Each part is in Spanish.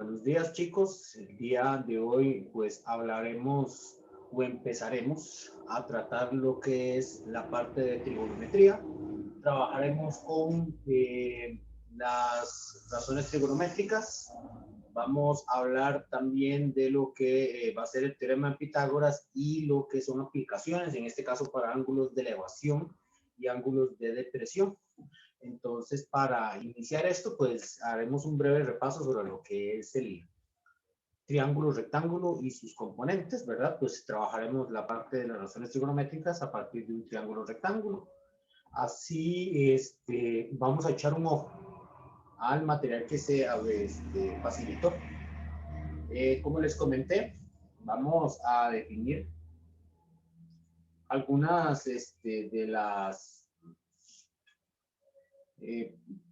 Buenos días, chicos. El día de hoy pues hablaremos o empezaremos a tratar lo que es la parte de trigonometría. Trabajaremos con las razones trigonométricas. Vamos a hablar también de lo que va a ser el teorema de Pitágoras y lo que son aplicaciones, en este caso para ángulos de elevación y ángulos de depresión. Entonces, para iniciar esto, pues haremos un breve repaso sobre lo que es el triángulo rectángulo y sus componentes, ¿verdad? Pues trabajaremos la parte de las razones trigonométricas a partir de un triángulo rectángulo. Así, vamos a echar un ojo al material que se facilitó. Como les comenté, vamos a definir algunas de las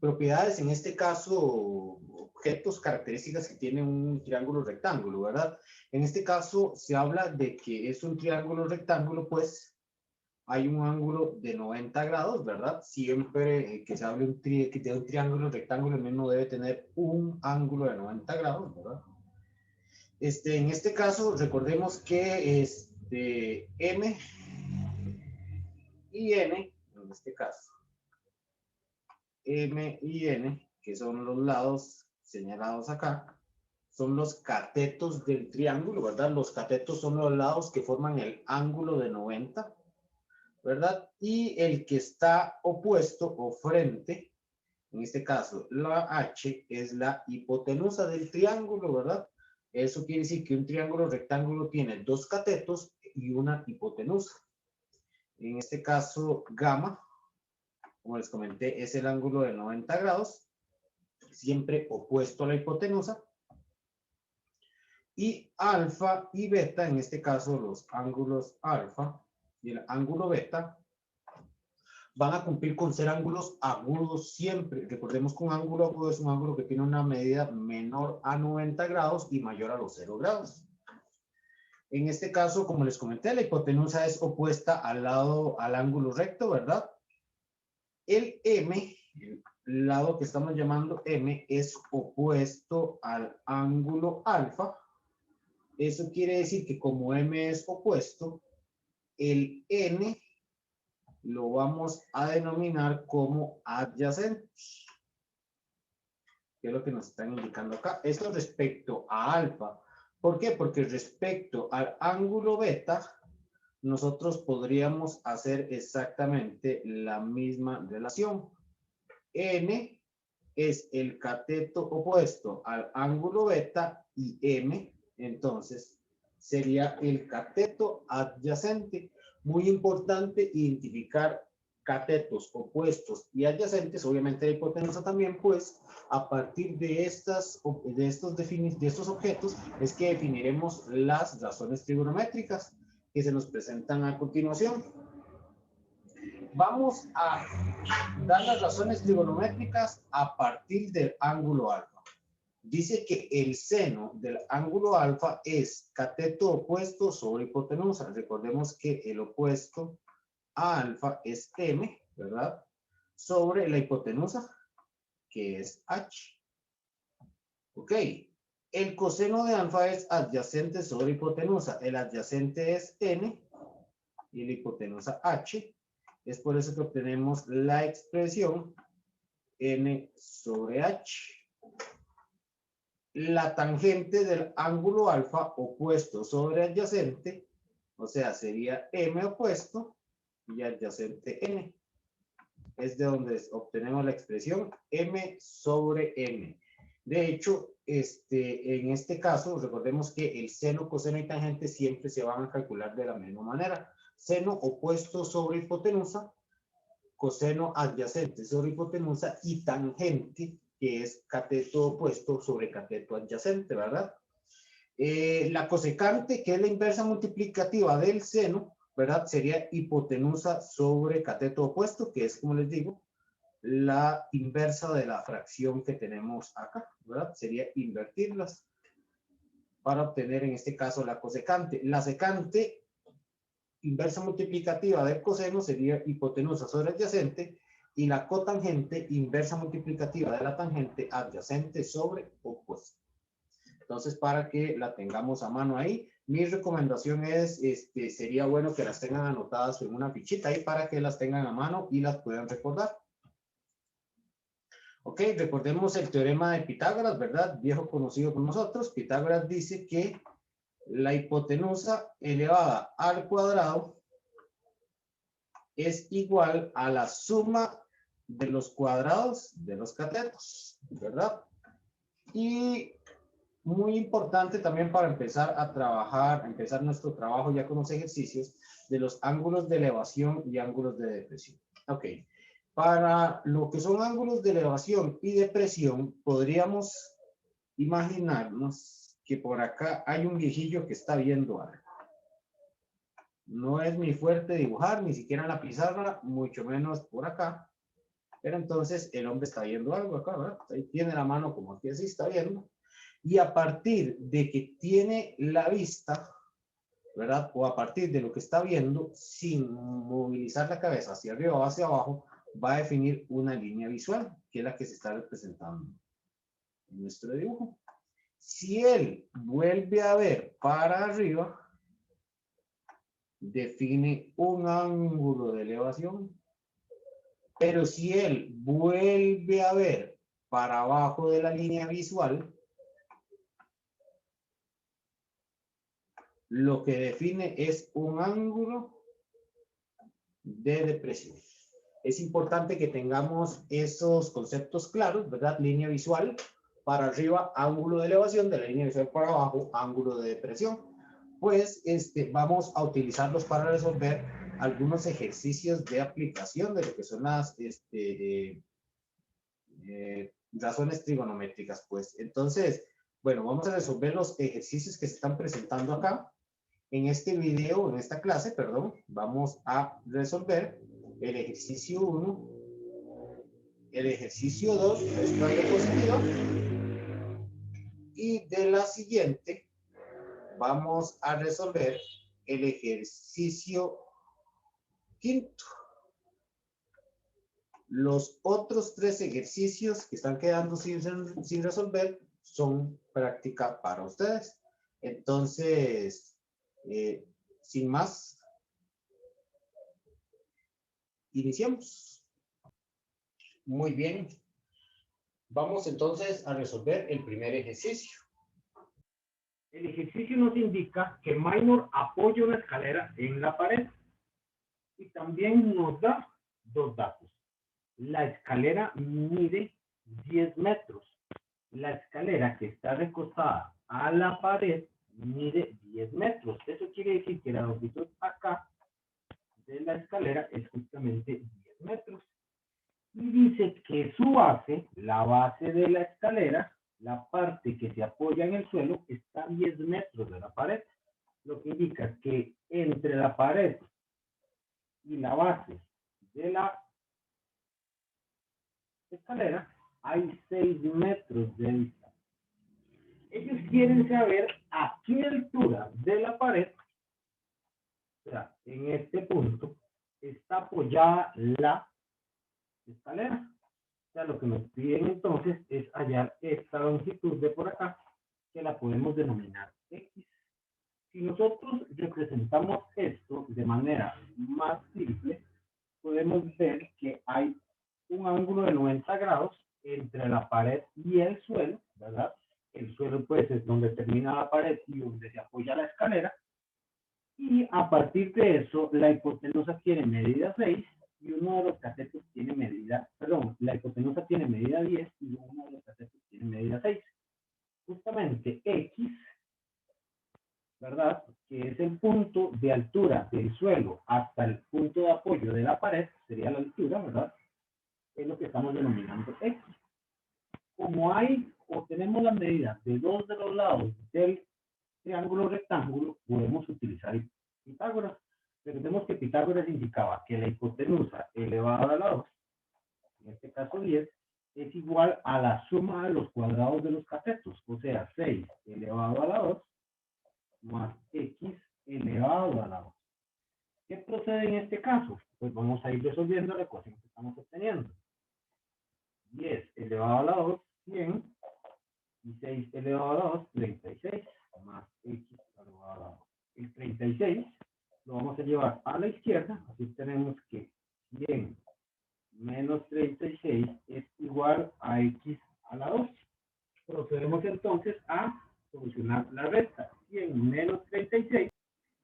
propiedades, en este caso, objetos, características que tiene un triángulo rectángulo, ¿verdad? En este caso se habla de que es un triángulo rectángulo, pues hay un ángulo de 90 grados, ¿verdad? Siempre que se hable de un triángulo rectángulo, el mismo debe tener un ángulo de 90 grados, ¿verdad? En este caso, recordemos que M y N, en este caso, M y N, que son los lados señalados acá, son los catetos del triángulo, ¿verdad? Los catetos son los lados que forman el ángulo de 90, ¿verdad? Y el que está opuesto o frente, en este caso, la H es la hipotenusa del triángulo, ¿verdad? Eso quiere decir que un triángulo rectángulo tiene dos catetos y una hipotenusa. En este caso, gamma, como les comenté, es el ángulo de 90 grados, siempre opuesto a la hipotenusa. Y alfa y beta, en este caso los ángulos alfa y el ángulo beta, van a cumplir con ser ángulos agudos siempre. Recordemos que un ángulo agudo es un ángulo que tiene una medida menor a 90 grados y mayor a los 0 grados. En este caso, como les comenté, la hipotenusa es opuesta al ángulo recto, ¿verdad? El M, el lado que estamos llamando M, es opuesto al ángulo alfa. Eso quiere decir que como M es opuesto, el N lo vamos a denominar como adyacente. ¿Qué es lo que nos están indicando acá? Esto respecto a alfa. ¿Por qué? Porque respecto al ángulo beta, nosotros podríamos hacer exactamente la misma relación. N es el cateto opuesto al ángulo beta y M, entonces, sería el cateto adyacente. Muy importante identificar catetos opuestos y adyacentes, obviamente la hipotenusa también, pues a partir de estos objetos es que definiremos las razones trigonométricas que se nos presentan a continuación. Vamos a dar las razones trigonométricas a partir del ángulo alfa. Dice que el seno del ángulo alfa es cateto opuesto sobre hipotenusa. Recordemos que el opuesto a alfa es M, ¿verdad? Sobre la hipotenusa, que es H. Ok. El coseno de alfa es adyacente sobre hipotenusa. El adyacente es N y la hipotenusa H. Es por eso que obtenemos la expresión N sobre H. La tangente del ángulo alfa opuesto sobre adyacente, o sea, sería M opuesto y adyacente N. Es de donde obtenemos la expresión M sobre M. De hecho, en este caso, recordemos que el seno, coseno y tangente siempre se van a calcular de la misma manera. Seno opuesto sobre hipotenusa, coseno adyacente sobre hipotenusa y tangente, que es cateto opuesto sobre cateto adyacente, ¿verdad? La cosecante, que es la inversa multiplicativa del seno, ¿verdad? Sería hipotenusa sobre cateto opuesto, que es, como les digo, la inversa de la fracción que tenemos acá, ¿verdad? Sería invertirlas para obtener, en este caso, la cosecante. La secante, inversa multiplicativa del coseno, sería hipotenusa sobre adyacente, y la cotangente, inversa multiplicativa de la tangente, adyacente sobre opuesto. Entonces, para que la tengamos a mano ahí, mi recomendación es, sería bueno que las tengan anotadas en una fichita ahí para que las tengan a mano y las puedan recordar. Ok, recordemos el teorema de Pitágoras, ¿verdad? Viejo conocido por nosotros. Pitágoras dice que la hipotenusa elevada al cuadrado es igual a la suma de los cuadrados de los catetos, ¿verdad? Y muy importante también para empezar a trabajar, empezar nuestro trabajo ya con los ejercicios de los ángulos de elevación y ángulos de depresión. Ok, para lo que son ángulos de elevación y depresión, podríamos imaginarnos que por acá hay un viejillo que está viendo algo. No es mi fuerte dibujar, ni siquiera en la pizarra, mucho menos por acá. Pero entonces el hombre está viendo algo acá, ¿verdad? Ahí tiene la mano como aquí así está viendo. Y a partir de que tiene la vista, ¿verdad? O a partir de lo que está viendo, sin movilizar la cabeza hacia arriba o hacia abajo, va a definir una línea visual, que es la que se está representando en nuestro dibujo. Si él vuelve a ver para arriba, define un ángulo de elevación. Pero si él vuelve a ver para abajo de la línea visual, lo que define es un ángulo de depresión. Es importante que tengamos esos conceptos claros, ¿verdad? Línea visual para arriba, ángulo de elevación, de la línea visual para abajo, ángulo de depresión. Pues vamos a utilizarlos para resolver algunos ejercicios de aplicación de lo que son las razones trigonométricas, pues. Entonces, bueno, vamos a resolver los ejercicios que se están presentando acá. En este video, en esta clase, perdón, vamos a resolver el ejercicio 1, el ejercicio 2, esta diapositiva, y de la siguiente vamos a resolver el ejercicio 5. Los otros 3 ejercicios que están quedando sin resolver son práctica para ustedes. Entonces, sin más, iniciamos. Muy bien. Vamos entonces a resolver el primer ejercicio. El ejercicio nos indica que Minor apoya una escalera en la pared y también nos da 2 datos. La escalera mide 10 metros. La escalera que está recostada a la pared mide 10 metros. Eso quiere decir que la longitud acá de la escalera es justamente 10 metros. Y dice que su base, la base de la escalera, la parte que se apoya en el suelo, está a 10 metros de la pared. Lo que indica que entre la pared y la base de la escalera hay 6 metros de distancia. Ellos quieren saber a qué altura de la pared, o sea, en este punto, está apoyada la escalera. O sea, lo que nos piden entonces es hallar esta longitud de por acá, que la podemos denominar X. Si nosotros representamos esto de manera más simple, podemos ver que hay un ángulo de 90 grados entre la pared y el suelo, ¿verdad? El suelo pues es donde termina la pared y donde se apoya la escalera. Y a partir de eso, la hipotenusa tiene medida 6 y uno de los catetos tiene medida, perdón, la hipotenusa tiene medida 10 y uno de los catetos tiene medida 6. Justamente X, ¿verdad? Que es el punto de altura del suelo hasta el punto de apoyo de la pared, sería la altura, ¿verdad? Es lo que estamos denominando X. Como hay o tenemos las medidas de 2 de los lados del triángulo rectángulo, podemos utilizar Pitágoras. Recordemos que Pitágoras indicaba que la hipotenusa elevada a la 2, en este caso 10, es igual a la suma de los cuadrados de los catetos, o sea, 6 elevado a la 2 más X elevado a la 2. ¿Qué procede en este caso? Pues vamos a ir resolviendo la ecuación que estamos obteniendo. 10 elevado a la 2, 100, Y 6 elevado a 2, 36, más x elevado a 2. El 36 lo vamos a llevar a la izquierda, así tenemos que 100 menos 36 es igual a x a la 2. Procedemos entonces a solucionar la resta. 100 menos 36,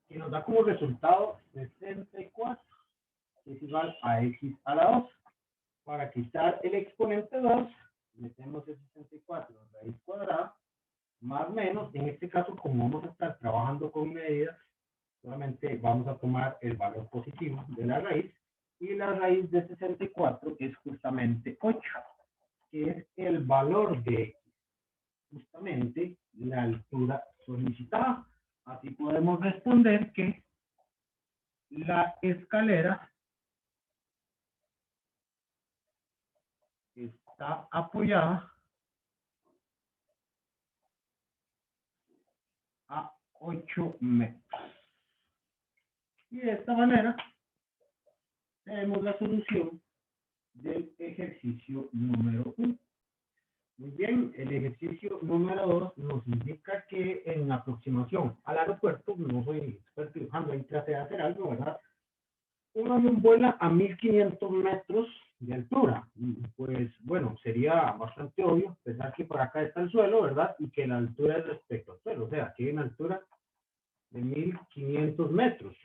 que nos da como resultado 64, que es igual a x a la 2. Para quitar el exponente 2, metemos el 64 raíz cuadrada, más o menos, en este caso, como vamos a estar trabajando con medidas, solamente vamos a tomar el valor positivo de la raíz, y la raíz de 64 es justamente 8, que es el valor de justamente la altura solicitada. Así podemos responder que la escalera está apoyada a 8 metros. Y de esta manera tenemos la solución del ejercicio número 1. Muy bien, el ejercicio número 2 nos indica que en aproximación al aeropuerto, no soy experto dibujando, ahí traté de hacer algo, ¿verdad? Un avión vuela a 1500 metros de altura. Pues bueno, sería bastante obvio pensar que por acá está el suelo, ¿verdad? Y que la altura es respecto al suelo, o sea, que hay una altura de 1500 metros.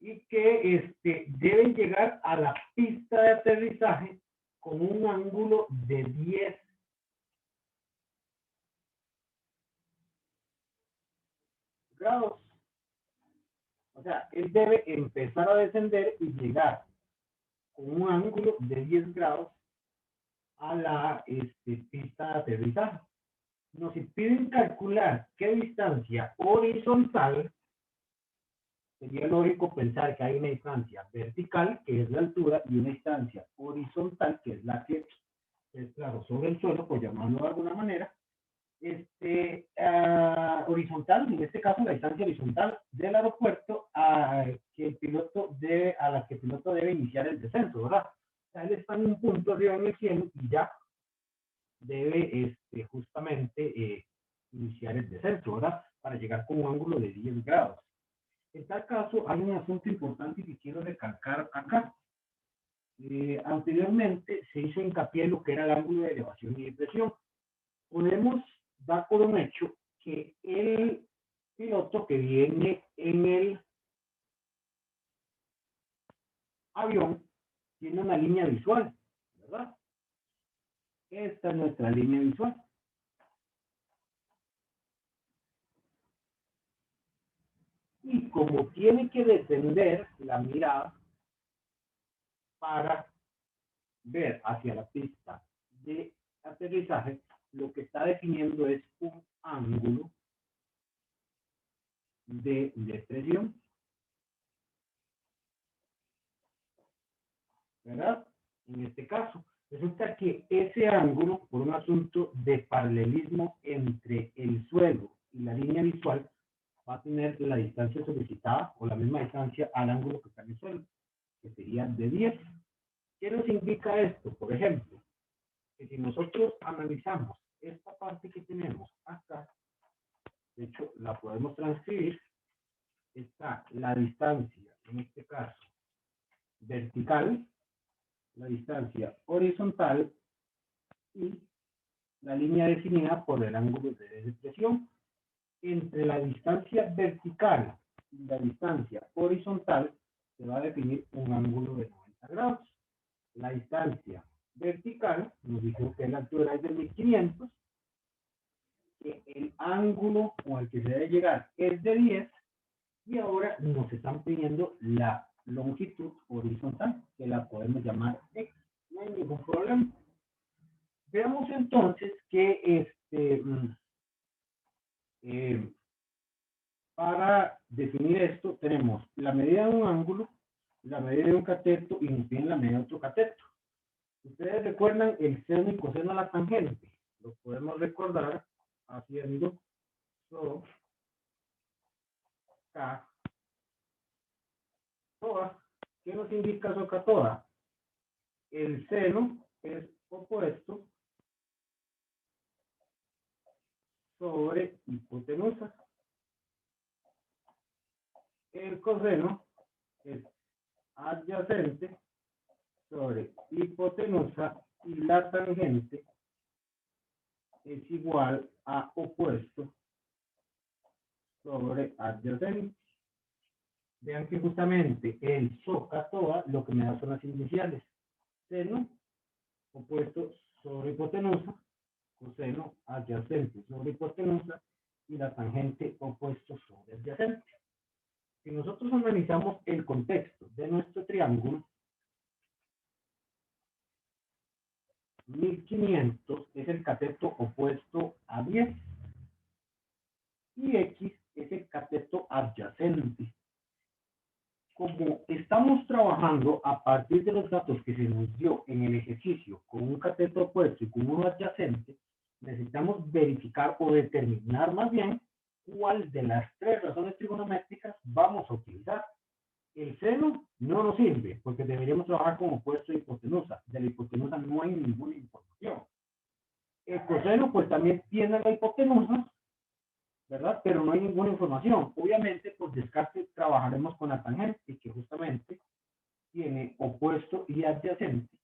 Y que deben llegar a la pista de aterrizaje con un ángulo de 10 grados. O sea, él debe empezar a descender y llegar con un ángulo de 10 grados a la pista de aterrizaje. Nos piden calcular qué distancia horizontal, sería lógico pensar que hay una distancia vertical, que es la altura, y una distancia horizontal, que es la que es, claro, sobre el suelo, por llamarlo de alguna manera, horizontal, en este caso la distancia horizontal del aeropuerto a la que el piloto debe iniciar el descenso, ¿verdad? O sea, él está en un punto arriba en el cielo y ya debe justamente iniciar el descenso, ¿verdad? Para llegar con un ángulo de 10 grados. En tal caso, hay un asunto importante que quiero recalcar acá. Anteriormente se hizo hincapié en lo que era el ángulo de elevación y depresión. Podemos dar por un hecho que el piloto que viene en el avión tiene una línea visual, ¿verdad? Esta es nuestra línea visual. Y como tiene que descender la mirada para ver hacia la pista de aterrizaje, lo que está definiendo es un ángulo de depresión, ¿verdad? En este caso, resulta que ese ángulo, por un asunto de paralelismo entre el suelo y la línea visual, va a tener la distancia solicitada o la misma distancia al ángulo que está en el suelo, que sería de 10. ¿Qué nos indica esto? Por ejemplo, que si nosotros analizamos esta parte que tenemos acá, de hecho la podemos transcribir, está la distancia, en este caso, vertical, la distancia horizontal y la línea definida por el ángulo de depresión. Entre la distancia vertical y la distancia horizontal se va a definir un ángulo de 90 grados. La distancia vertical nos dijo que la altura es de 1500, que el ángulo con el que se debe llegar es de 10, y ahora nos están pidiendo la longitud horizontal, que la podemos llamar X. No hay ningún problema. Veamos entonces que para definir esto tenemos la medida de un ángulo, la medida de un cateto y nos piden la medida de otro cateto. Ustedes recuerdan el seno y coseno a la tangente. Lo podemos recordar haciendo so, K, toda. ¿Qué nos indica soca toda? El seno es opuesto sobre hipotenusa. El coseno es adyacente sobre hipotenusa y la tangente es igual a opuesto sobre adyacente. Vean que justamente el SOHCAHTOA lo que me da son las iniciales. Seno opuesto sobre hipotenusa, coseno adyacente sobre hipotenusa y la tangente opuesto sobre adyacente. Si nosotros analizamos el contexto de nuestro triángulo, 1500 es el cateto opuesto a 10 y X es el cateto adyacente. Como estamos trabajando a partir de los datos que se nos dio en el ejercicio con un cateto opuesto y con uno adyacente, necesitamos verificar o determinar más bien cuál de las tres razones trigonométricas vamos a utilizar. El seno no nos sirve porque deberíamos trabajar con opuesto de hipotenusa. De la hipotenusa no hay ninguna información. El coseno pues también tiene la hipotenusa, ¿verdad? Pero no hay ninguna información. Obviamente, por descarte, trabajaremos con la tangente, que justamente tiene opuesto y adyacente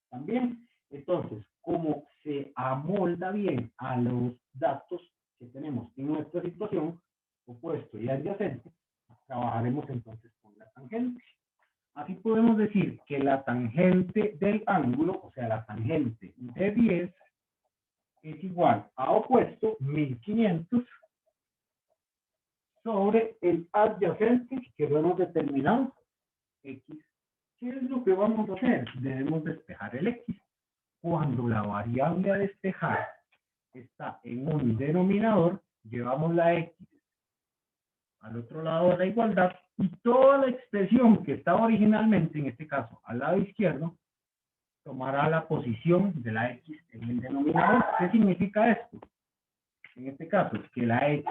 también. Entonces, como se amolda bien a los datos que tenemos en nuestra situación, opuesto y adyacente, trabajaremos entonces con la tangente. Así podemos decir que la tangente del ángulo, o sea, la tangente de 10, es igual a opuesto 1500 sobre el adyacente que lo hemos determinado, X. ¿Qué es lo que vamos a hacer? Debemos despejar el X. Cuando la variable a despejar está en un denominador, llevamos la X al otro lado de la igualdad y toda la expresión que estaba originalmente, en este caso al lado izquierdo, tomará la posición de la X en el denominador. ¿Qué significa esto? En este caso, es que la X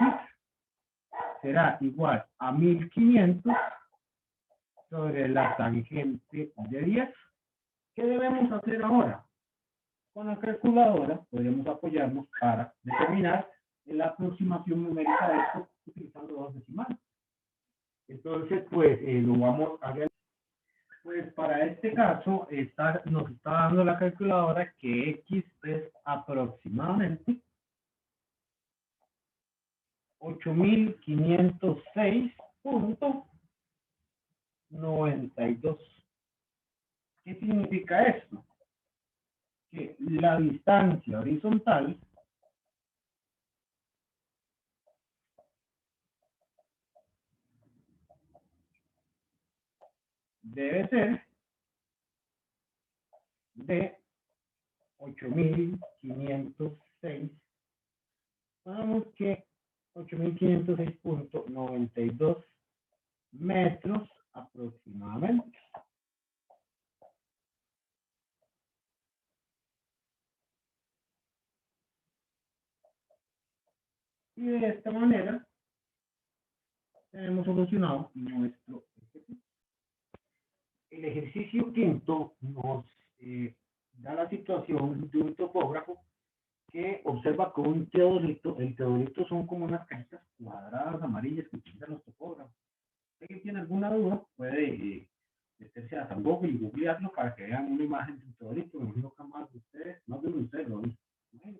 será igual a 1500 sobre la tangente de 10. ¿Qué debemos hacer ahora? Con la calculadora podemos apoyarnos para determinar la aproximación numérica de esto utilizando dos decimales. Entonces, pues lo vamos a ver. Pues para este caso nos está dando la calculadora que X es aproximadamente 8506.92. ¿Qué significa esto? Que la distancia horizontal debe ser de 8506. Vamos que 8506.92 metros aproximadamente. Y de esta manera tenemos solucionado nuestro ejercicio. El ejercicio quinto nos da la situación de un topógrafo que observa con un teodolito. El teodolito son como unas cajitas cuadradas amarillas que utilizan los topógrafos. Si alguien tiene alguna duda, puede meterse a San Google y googlearlo para que vean una imagen de un teodolito. Me imagino que más de ustedes lo ven. Bueno,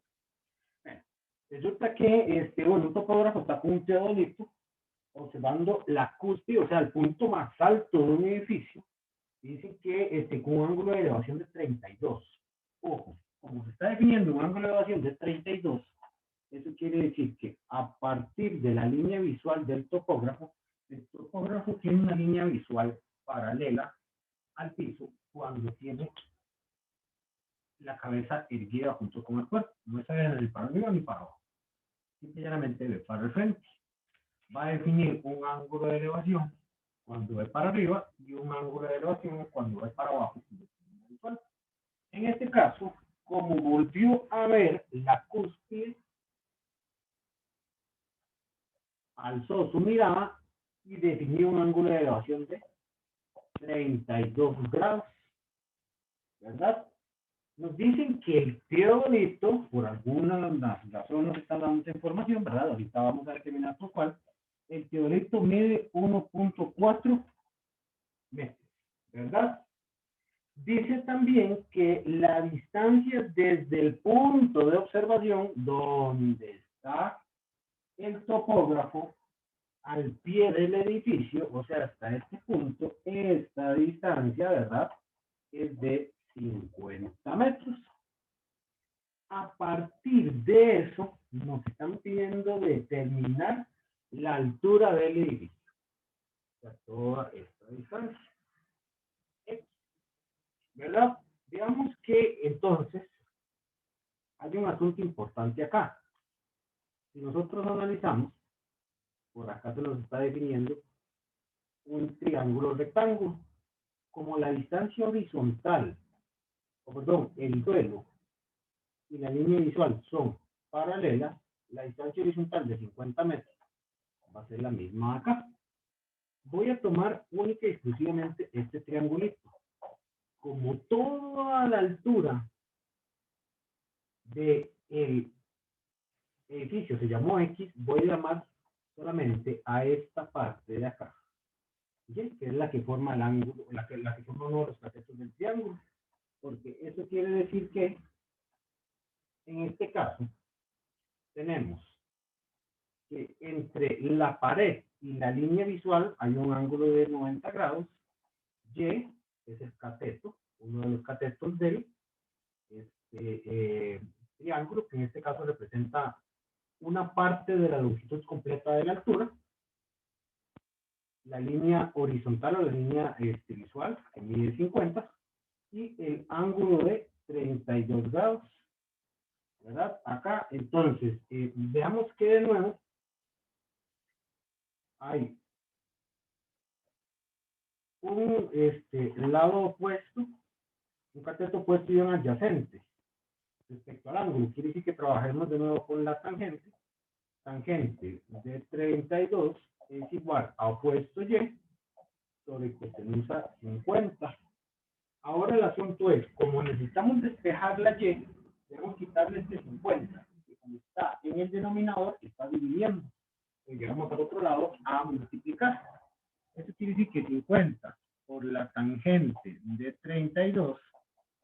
resulta que un topógrafo está con un teodolito observando la cúspide, o sea, el punto más alto de un edificio. Dice que con un ángulo de elevación de 32. Ojo, como se está definiendo un ángulo de elevación de 32, eso quiere decir que a partir de la línea visual del topógrafo, el topógrafo tiene una línea visual paralela al piso cuando tiene la cabeza erguida junto con el cuerpo. No está ni para arriba ni para abajo. Simplemente ve para el frente. Va a definir un ángulo de elevación cuando ve para arriba y un ángulo de elevación cuando ve para abajo. En este caso, como volvió a ver la cúspide, alzó su mirada y definió un ángulo de elevación de 32 grados, ¿verdad? Nos dicen que el teodolito, por alguna razón nos está dando esta información, ¿verdad? Ahorita vamos a determinar por cuál. El teodolito mide 1.4 metros, ¿verdad? Dice también que la distancia desde el punto de observación donde está el topógrafo al pie del edificio, o sea, hasta este punto, esta distancia, ¿verdad?, es de 50 metros. A partir de eso, nos están pidiendo determinar la altura del edificio. O sea, toda esta distancia. ¿Verdad? Digamos que entonces hay un asunto importante acá. Si nosotros analizamos, por acá se nos está definiendo un triángulo rectángulo. Como la distancia horizontal, o perdón, el suelo y la línea visual son paralelas, la distancia horizontal de 50 metros va a ser la misma acá. Voy a tomar única y exclusivamente este triangulito. Como toda la altura del edificio se llamó X, voy a llamar solamente a esta parte de acá, ¿sí?, que es la que forma el ángulo, la que forma uno de los catetos del triángulo, porque eso quiere decir que en este caso tenemos que entre la pared y la línea visual hay un ángulo de 90 grados, Y es el cateto, uno de los catetos del triángulo, que en este caso representa una parte de la longitud completa de la altura, la línea horizontal o la línea visual, que mide 50, y el ángulo de 32 grados, ¿verdad? Acá, entonces, veamos que de nuevo hay un lado opuesto, un cateto opuesto y un adyacente respecto al ángulo. Quiere decir que trabajemos de nuevo con la tangente. Tangente de 32 es igual a opuesto Y sobre hipotenusa 50. Ahora el asunto es, como necesitamos despejar la Y, debemos quitarle este 50, que como está en el denominador, está dividiendo. Y llegamos al otro lado a multiplicar. Eso quiere decir que 50 por la tangente de 32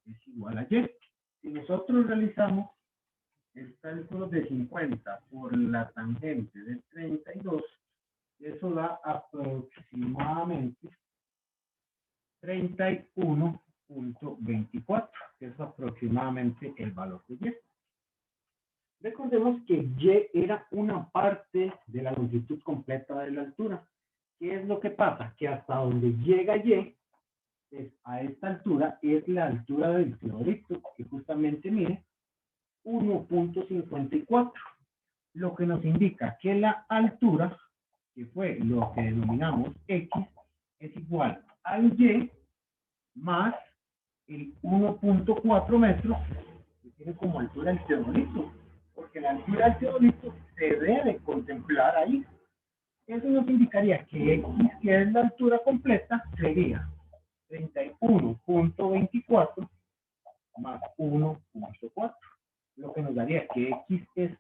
es igual a Y. Si nosotros realizamos el cálculo de 50 por la tangente de 32, eso da aproximadamente 31.24, que es aproximadamente el valor de Y. Recordemos que Y era una parte de la longitud completa de la altura. ¿Qué es lo que pasa? Que hasta donde llega Y, a esta altura, es la altura del teodolito, que justamente mide 1.54, lo que nos indica que la altura, que fue lo que denominamos X, es igual al Y más el 1.4 metros que tiene como altura el teodolito, porque la altura del teodolito se debe contemplar ahí. Eso nos indicaría que X, que es la altura completa, sería 31.24 más 1.4, lo que nos daría que X es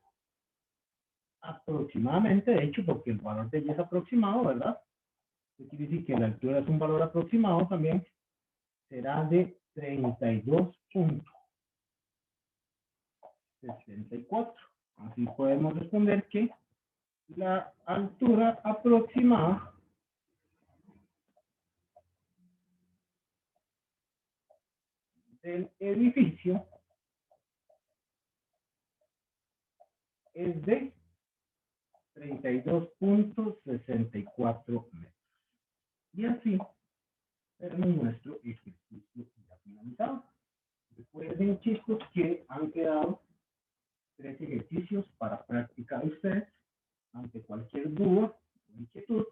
aproximadamente, de hecho, porque el valor de Y es aproximado, ¿verdad? Eso quiere decir que la altura es un valor aproximado también, será de 32.64. Así podemos responder que la altura aproximada del edificio es de 32.64 metros. Y así tenemos nuestro ejercicio ya finalizado. Recuerden, chicos, que han quedado 3 ejercicios para practicar ustedes. Ante cualquier duda o inquietud,